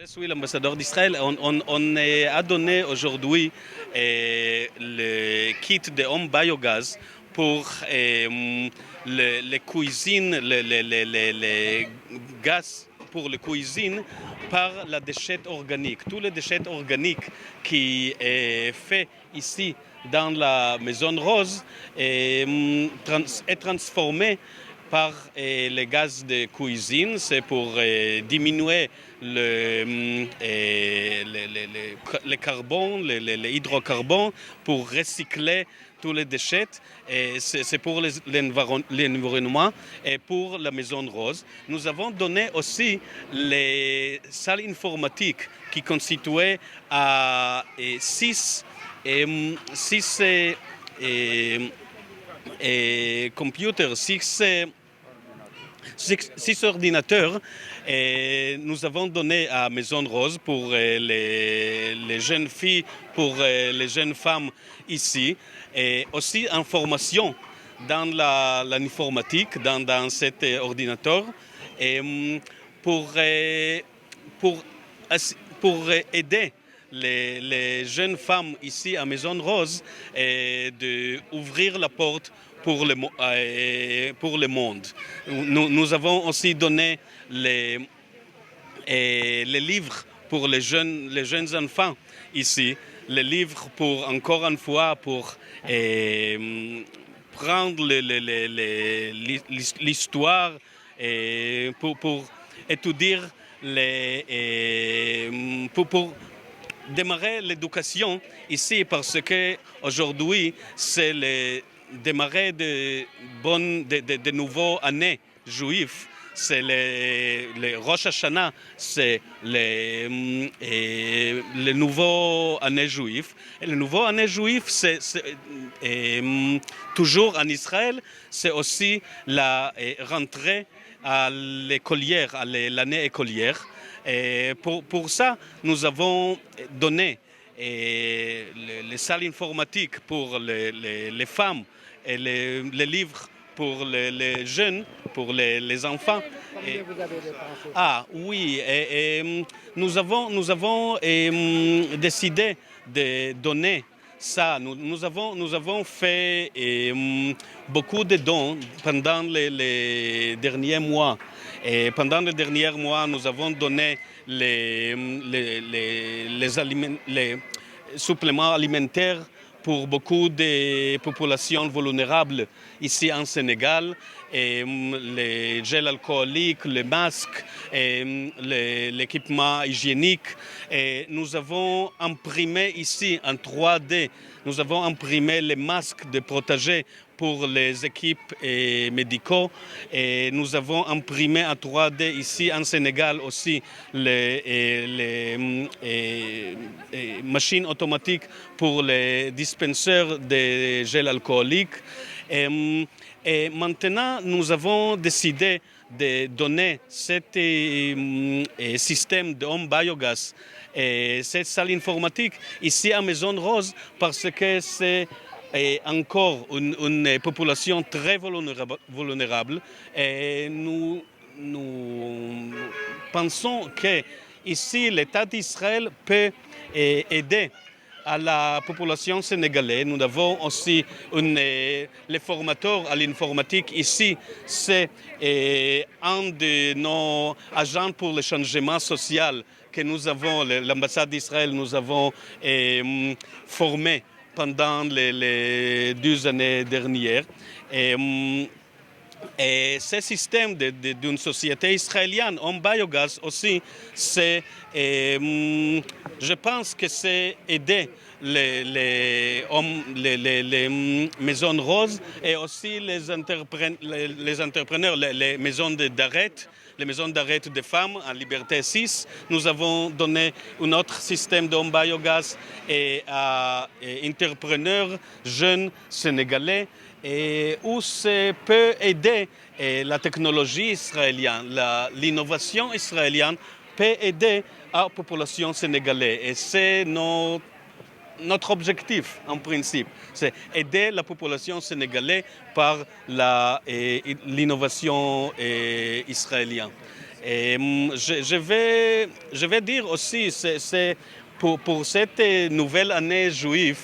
Je suis l'ambassadeur d'Israël. On a donné aujourd'hui le kit de Home Biogaz pour les cuisines, les gaz pour la cuisine par la déchet organique. Tous les déchets organiques qui est fait ici dans la Maison Rose est transformé par les gaz de cuisine. C'est pour diminuer le carbone, les hydrocarbures, pour recycler tous les déchets. C'est pour l'environnement et pour la Maison Rose. Nous avons donné aussi les salles informatiques qui constituaient à six computers, six ordinateurs, et nous avons donné à Maison Rose pour les jeunes filles, pour les jeunes femmes ici, et aussi en formation dans l'informatique, dans cet ordinateur, et pour aider les jeunes femmes ici à Maison Rose et d'ouvrir la porte pour le monde. Nous avons aussi donné les livres pour les jeunes enfants ici, les livres pour, encore une fois, pour prendre l'histoire et pour étudier pour démarrer l'éducation ici, parce que aujourd'hui c'est le démarrer de nouveaux années juifs. C'est le Rosh Hashanah, c'est le nouveau année juif. Et le nouveau année juif, c'est toujours en Israël, c'est aussi la rentrée à l'écolière, à l'année écolière. Et pour ça, nous avons donné les salles informatiques pour les femmes et les livres pour les jeunes, pour les enfants. Combien vous avez dépensé? Oui, nous avons décidé de donner ça. Nous avons fait beaucoup de dons pendant les derniers mois. Et pendant les derniers mois, nous avons donné les suppléments alimentaires pour beaucoup de populations vulnérables ici en Sénégal, et les gels alcooliques, les masques, et l'équipement hygiénique. Et nous avons imprimé ici en 3D, nous avons imprimé les masques de protégés pour les équipes médicaux, et nous avons imprimé en 3D ici en Sénégal aussi les machines automatiques pour les dispenseurs de gel alcoolique. Et maintenant, nous avons décidé de donner ce système de Home Biogaz et cette salle informatique ici à Maison Rose, parce que c'est encore une population très vulnérable, et nous pensons que ici l'État d'Israël peut aider à la population sénégalaise. Nous avons aussi les formateurs à l'informatique ici. C'est un de nos agents pour le changement social que nous avons, l'ambassade d'Israël, nous avons formé pendant les 2 années dernières. Et ce système d'une société israélienne en biogaz aussi, je pense que c'est aider les maisons roses et aussi les entrepreneurs, les maisons d'arrêt, les maisons d'arrêt de femmes en Liberté 6. Nous avons donné un autre système de biogaz à entrepreneurs jeunes sénégalais, et où ça peut aider la technologie israélienne, l'innovation israélienne peut aider la population sénégalaise. Et c'est notre objectif, en principe, c'est aider la population sénégalaise par l'innovation israélienne. Et je vais dire aussi, c'est pour cette nouvelle année juive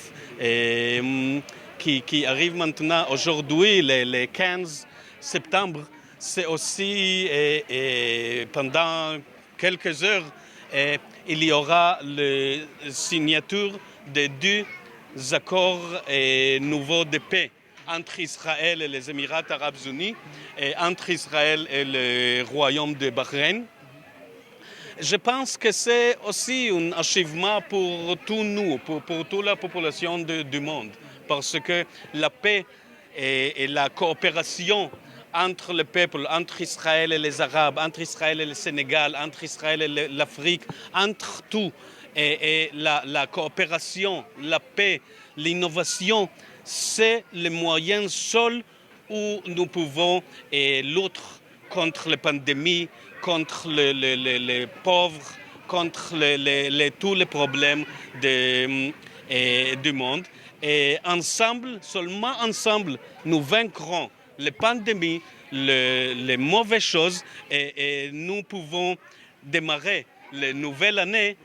qui arrive maintenant aujourd'hui, le 15 septembre, c'est aussi pendant quelques heures, il y aura la signature de deux accords nouveaux de paix entre Israël et les Émirats arabes unis et entre Israël et le royaume de Bahreïn. Je pense que c'est aussi un achievement pour tous nous, pour toute la population du monde, parce que la paix et la coopération entre les peuples, entre Israël et les Arabes, entre Israël et le Sénégal, entre Israël et l'Afrique, entre tout, et la coopération, la paix, l'innovation, c'est le moyen seul où nous pouvons lutter contre la pandémie, contre les pauvres, contre tous les problèmes du monde. Et ensemble, seulement ensemble, nous vaincrons les pandémies, les mauvaises choses et nous pouvons démarrer la nouvelle année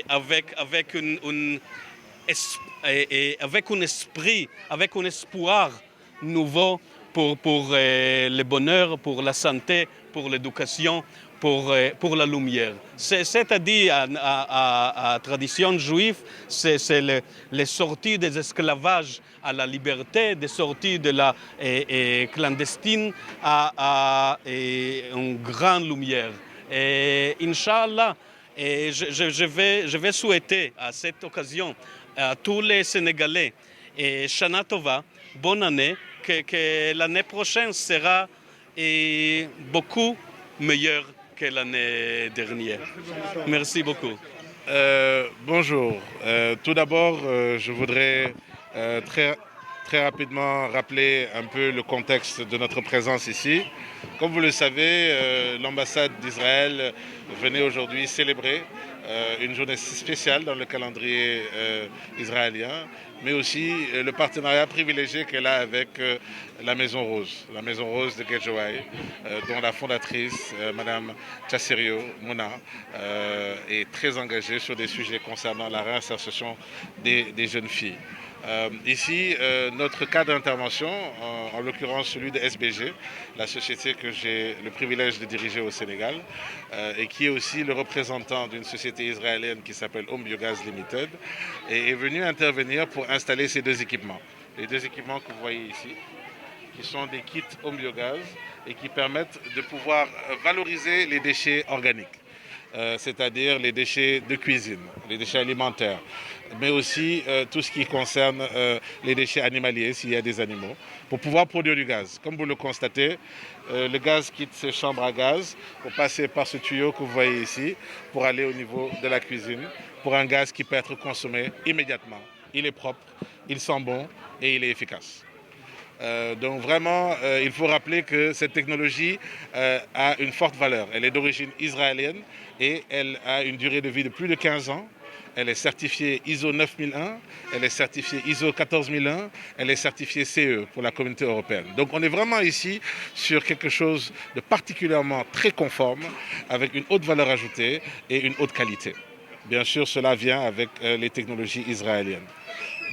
avec un esprit, avec un espoir nouveau pour le bonheur, pour la santé, pour l'éducation, pour la lumière. C'est-à-dire, à tradition juive, c'est les sorties des esclavages à la liberté, des sorties de la clandestine à une grande lumière. Et Inch'Allah, je vais souhaiter à cette occasion à tous les Sénégalais Shana Tova, bonne année, que l'année prochaine sera beaucoup meilleure que l'année dernière. Merci beaucoup. Bonjour. Tout d'abord, je voudrais très rapidement rappeler un peu le contexte de notre présence ici. Comme vous le savez, l'ambassade d'Israël venait aujourd'hui célébrer une journée spéciale dans le calendrier israélien, mais aussi le partenariat privilégié qu'elle a avec la Maison Rose de Guédiawaye, dont la fondatrice, Madame Tchassirio Mouna, est très engagée sur des sujets concernant la réinsertion des jeunes filles. Ici, notre cadre d'intervention, en l'occurrence celui de SBG, la société que j'ai le privilège de diriger au Sénégal, et qui est aussi le représentant d'une société israélienne qui s'appelle Home Biogaz Limited, est venu intervenir pour installer ces deux équipements. Les deux équipements que vous voyez ici, qui sont des kits Home Biogaz et qui permettent de pouvoir valoriser les déchets organiques. C'est-à-dire les déchets de cuisine, les déchets alimentaires, mais aussi tout ce qui concerne les déchets animaliers, s'il y a des animaux, pour pouvoir produire du gaz. Comme vous le constatez, le gaz quitte ses chambres à gaz pour passer par ce tuyau que vous voyez ici, pour aller au niveau de la cuisine, pour un gaz qui peut être consommé immédiatement. Il est propre, il sent bon et il est efficace. Donc vraiment, il faut rappeler que cette technologie a une forte valeur. Elle est d'origine israélienne et elle a une durée de vie de plus de 15 ans. Elle est certifiée ISO 9001, elle est certifiée ISO 14001, elle est certifiée CE pour la communauté européenne. Donc on est vraiment ici sur quelque chose de particulièrement très conforme, avec une haute valeur ajoutée et une haute qualité. Bien sûr, cela vient avec les technologies israéliennes.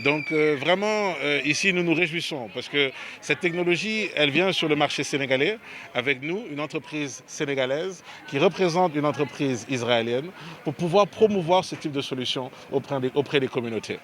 Donc vraiment, ici, nous nous réjouissons parce que cette technologie, elle vient sur le marché sénégalais avec nous, une entreprise sénégalaise qui représente une entreprise israélienne pour pouvoir promouvoir ce type de solution auprès des communautés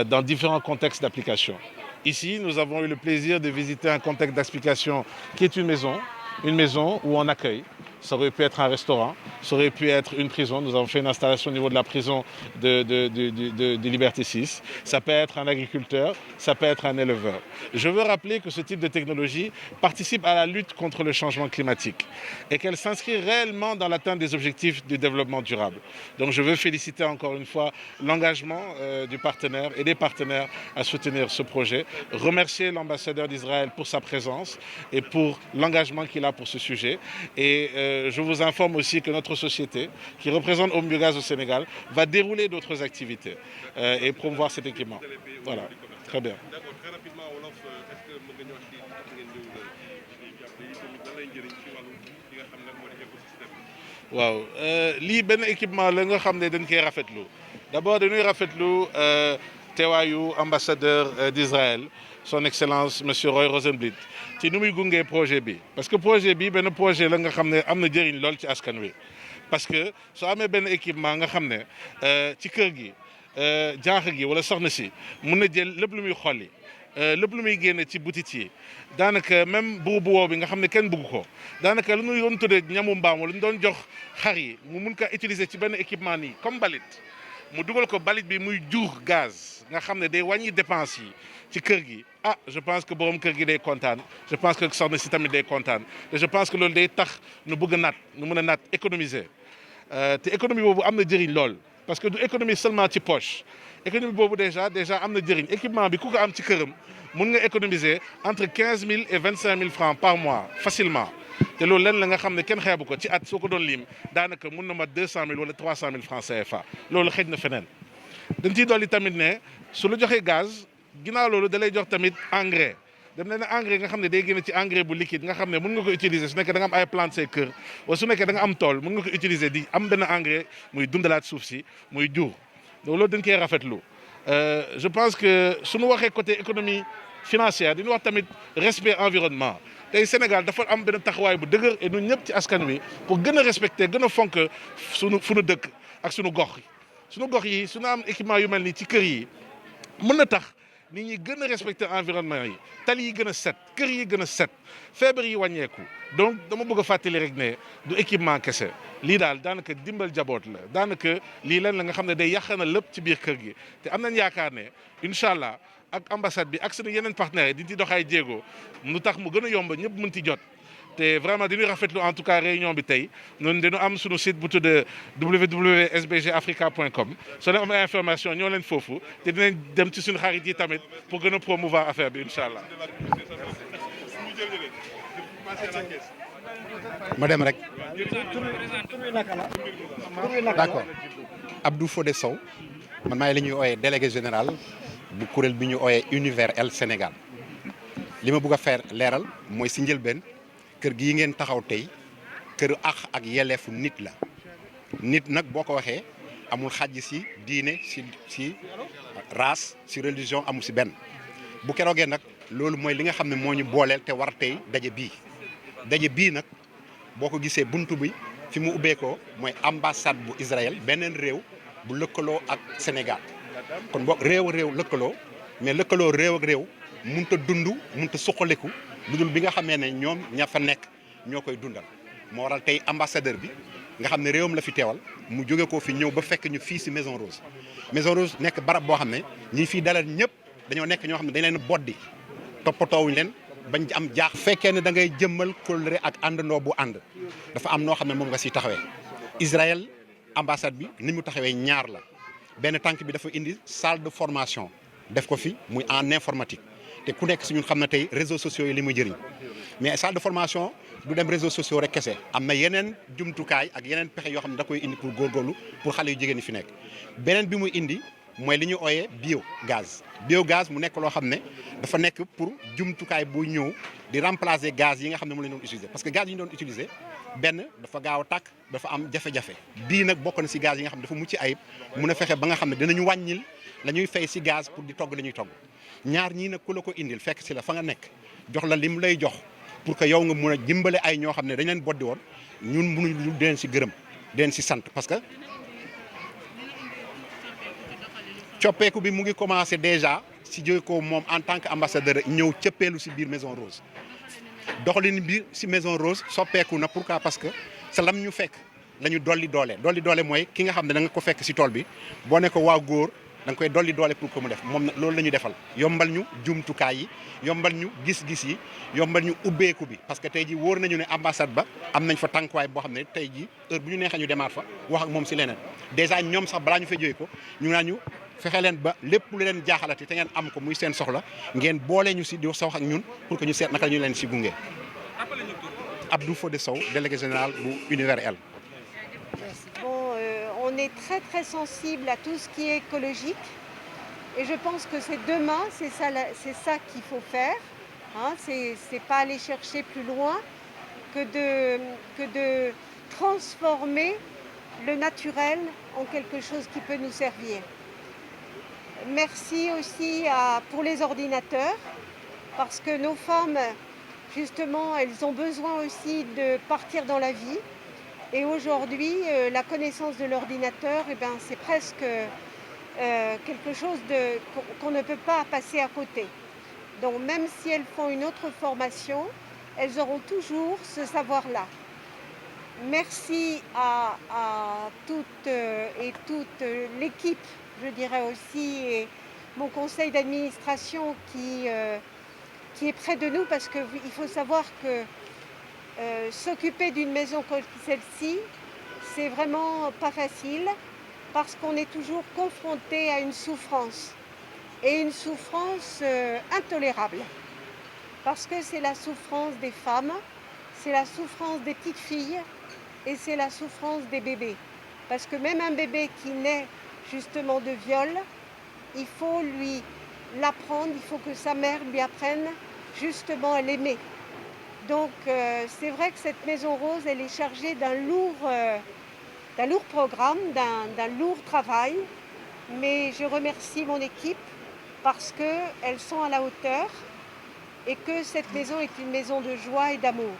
dans différents contextes d'application. Ici, nous avons eu le plaisir de visiter un contexte d'application qui est une maison où on accueille. Ça aurait pu être un restaurant, ça aurait pu être une prison. Nous avons fait une installation au niveau de la prison de Liberté 6. Ça peut être un agriculteur, ça peut être un éleveur. Je veux rappeler que ce type de technologie participe à la lutte contre le changement climatique et qu'elle s'inscrit réellement dans l'atteinte des objectifs du développement durable. Donc je veux féliciter encore une fois l'engagement du partenaire et des partenaires à soutenir ce projet. Remercier l'ambassadeur d'Israël pour sa présence et pour l'engagement qu'il a pour ce sujet. Et je vous informe aussi que notre société, qui représente Home Biogaz au Sénégal, va dérouler d'autres activités et promouvoir cet équipement. Voilà, très bien. D'accord, très rapidement, Wolof, est-ce waaw lii benn équipement la nga xam ne dañ koy rafetlu d'abord dañuy rafetlu teewaayu ambassadeur d'Israël son excellence monsieur Roy Rosenblit ci ni muy gungee projet bi parce que projet bi benn projet la nga xam ne am na jëriñ lool ci askan wi parce que soo amee benn équipement nga xam ne ci kër gi jànq gi wala soxna si mun na jël lépp lu muy xolli lépp lu muy génne ci boutique yi daanaka même bu woo bi nga xam ne kenn bëgg ko daanaka lu ñu doon tuddee ñamu mbaam wala lu ñu doon jox xar yi mu mun ko utiliser ci benn équipement nii comme balit mu dugal ko balit bi muy jur gaz nga xam ne day wàññi dépense yi ci kër gi ah je pense que borom kër gi day kontaan je pense que soxna si tamit day kontaan te je pense que loolu day tax nu bëgg a naat nu mën a naat économiser te économie boobu am na jëriñ lool parce que du économie seulement ci poche économie boobu déjà am na jëriñ équipement bi ku ko am ci këram mun nga économiser entre 15 000 et 25 000 francs par mois facilement te loolu lenn la nga xam ne kenn xeebu ko ci at soo ko doon lim daanaka mun na mat 200 000 wala 300 000 francs CFA loolu xëj na feneen dañ ciy dolli tamit ne su la joxee gaz ginnaaw loolu da lay jox tamit engrais dem na ne engrais nga xam ne day génne ci engrais bu liquide nga xam ne mun nga ko utiliser su nekkee da nga am ay plante say kër wala su nekkee da nga am tool mun nga ko utiliser di am benn engrais muy dundalaat suuf si muy jur donc loolu dañ koy rafetlu je pense que suñu waxee côté économie financière dañu wax tamit respect environnement tey Sénégal dafa am benn taxawaay bu dëgër et ñun ñëpp ci askan wi pour gën a respecter gën a fonk sunu fu nu dëkk ak sunu gox yi suñu am équipement yu mel nii ci kër yi mën na tax nit ñi gën a respecter environnement yi tali yi gën a set kër yi gën a set feebar yi wàññeeku donc dama bëgg a fàttali rek ne du équipement kese lii daal daanaka dimbal jaboot la daanaka lii leen la nga xam ne day yàq na lépp ci biir kër gi te am nañ yaakaar ne incha allah ak ambassade bi ak sunu yeneen partenaires yi di ci dox ay jéego mu tax mu gën a yomb ñëpp mën ci jot. te vraiment dañuy rafetlu en tout cas réunion bi tey noonu dañu am sunu site bu tudd www.sbgafrica.com soo leen am ay information ñoo leen foofu te dinañ dem ci suñu xarit yi tamit pour gën a promouvoir affaire bi incha allah. ma dem rek. d'accord Abdou Fodé Sow man maay la ñuy ooyee délégué général bu kuréel bi ñu ooyee Univers El Sénégal li ma bëgg a faire leeral mooy si njëlbeen. kër gi ngeen taxaw tey kër ak yelleefu nit la nit nag boo ko waxee amul xàjj si diine si race si religion amul si benn bu keroogee nag loolu mooy li nga xam ne moo ñu booleel te war tey daje bii nag boo ko gisee buntu bi fi mu ubbeekoo mooy ambassade bu Israël beneen réew bu lëkkaloo ak Sénégal kon boog réew lëkkaloo mais lëkkaloo réew ak réew munta dund munta suqaliku lu dul bi nga xamee ne ñoom ña fa nekk ñoo koy dundal moo waral tey ambassadeur bi nga xam ne réewam la fi teewal mu jóge ko fi ñëw ba fekk ñu fii si Maison Rose nekk barab boo xam ne ñi fiy dalal ñëpp dañoo nekk ñoo xam ne dañ leen boddi toppatoowuñ leen bañ am jaax fekkee ne da ngay jëmmal kóllëre ak àndandoo bu ànd dafa am noo xam ne moom nga siy taxawee Israël ambassade bi ni mu taxawee ñaar la benn tànk bi dafa indi salle de formation def ko fi muy en informatique te ku nekk si ñun xam na tey réseaux sociaux yi li muy jëriñ mais salle de formation du dem réseaux sociaux rek kese am na yeneen jumtukaay ak yeneen pexe yoo xam ne da koy indi pour góorgóorlu pour xale yu jigéen ñi fi nekk beneen bi muy indi mooy li ñu ooyee biogaz mu nekk loo xam ne dafa nekk pour jumtukaay bu ñëw di remplacer gaz yi nga xam ne mu la ñu doon utiliser parce que gaz yi ñu doon utiliser benn dafa gaaw a tàkk dafa am jafe-jafe bii nag bokk na si gaz yi nga xam ne dafa mucc ayib mun a fexe ba nga xam ne dinañu wàññil la ñuy fay si gaz pour di togg li ñuy togg ñaar ñii nag ku la ko indil fekk si la fa nga nekk jox la lim lay jox pour que yow nga mun a dimbale ay ñoo xam ne dañ leen boddi woon ñun mënuñu di leen si gërëm di leen si sant parce que coppeeku bi mu ngi commencé déjà si jóge ko moom en tant que ambassadeur ñëw cëppeelu si biir Maison Rose doxalin bi si Maison Rose soppeeku na pourquoi parce que sa lam ñu fekk la ñu dolli doole mooy ki nga xam ne da nga ko fekk si tool bi boo ne ko waa góor da nga koy dolli doole pour que mu def moom loolu la ñu defal yombal ñu jumtukaay yi yombal ñu gis-gis yi yombal ñu ubbeeku bi parce que tey ji wóor nañu ne ambassade ba am nañ fa tànkuwaay boo xam ne tey ji heure bu ñu neexee ñu demaat fa wax ak moom si leneen déjà ñoom sax balaa ñu fa jógee ko ñu naa ñu fexe leen ba lépp lu leen jaaxalati te ngeen am ko muy seen soxla ngeen boole ñu si di wax ak ñun pour que ñu seet naka la ñu leen si gunge. Abdou Fodé Sow délégué général bu Univers El. Bon, on est très très sensible à tout ce qui est écologique et je pense que c'est demain, c'est ça qu'il faut faire. Hein, c'est pas aller chercher plus loin que de transformer le naturel en quelque chose qui peut nous servir. Merci aussi pour les ordinateurs, parce que nos femmes, justement, elles ont besoin aussi de partir dans la vie. Et aujourd'hui, la connaissance de l'ordinateur, eh ben, c'est presque quelque chose qu'on ne peut pas passer à côté. Donc même si elles font une autre formation, elles auront toujours ce savoir-là. Merci à toutes et toute l'équipe, je dirais aussi, et mon conseil d'administration qui est près de nous, parce qu'il faut savoir que s'occuper d'une maison comme celle-ci, c'est vraiment pas facile, parce qu'on est toujours confronté à une souffrance, et une souffrance intolérable, parce que c'est la souffrance des femmes, c'est la souffrance des petites filles, et c'est la souffrance des bébés. Parce que même un bébé qui naît justement de viol, il faut lui l'apprendre, il faut que sa mère lui apprenne justement à l'aimer. Donc c'est vrai que cette Maison Rose, elle est chargée d'un lourd programme, d'un lourd travail, mais je remercie mon équipe parce qu'elles sont à la hauteur et que cette maison est une maison de joie et d'amour.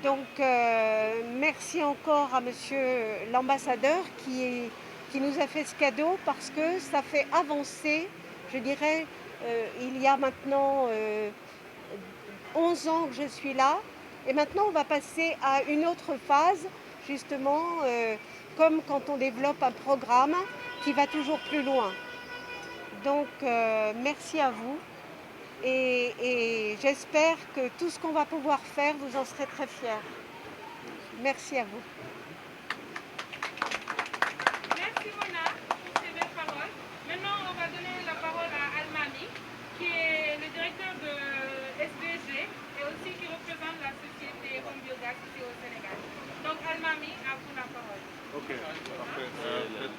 Donc merci encore à monsieur l'ambassadeur qui nous a fait ce cadeau, parce que ça fait avancer, je dirais, il y a maintenant 11 ans que je suis là, et maintenant on va passer à une autre phase, justement, comme quand on développe un programme qui va toujours plus loin. Donc merci à vous. Et j'espère que tout ce qu'on va pouvoir faire, vous en serez très fiers. Merci à vous. Merci Mona pour ces belles paroles. Maintenant, on va donner la parole à Almami, qui est le directeur de SDG et aussi qui représente la société Home Biogas ici au Sénégal. Donc Almami, à vous la parole. Ok, parfait.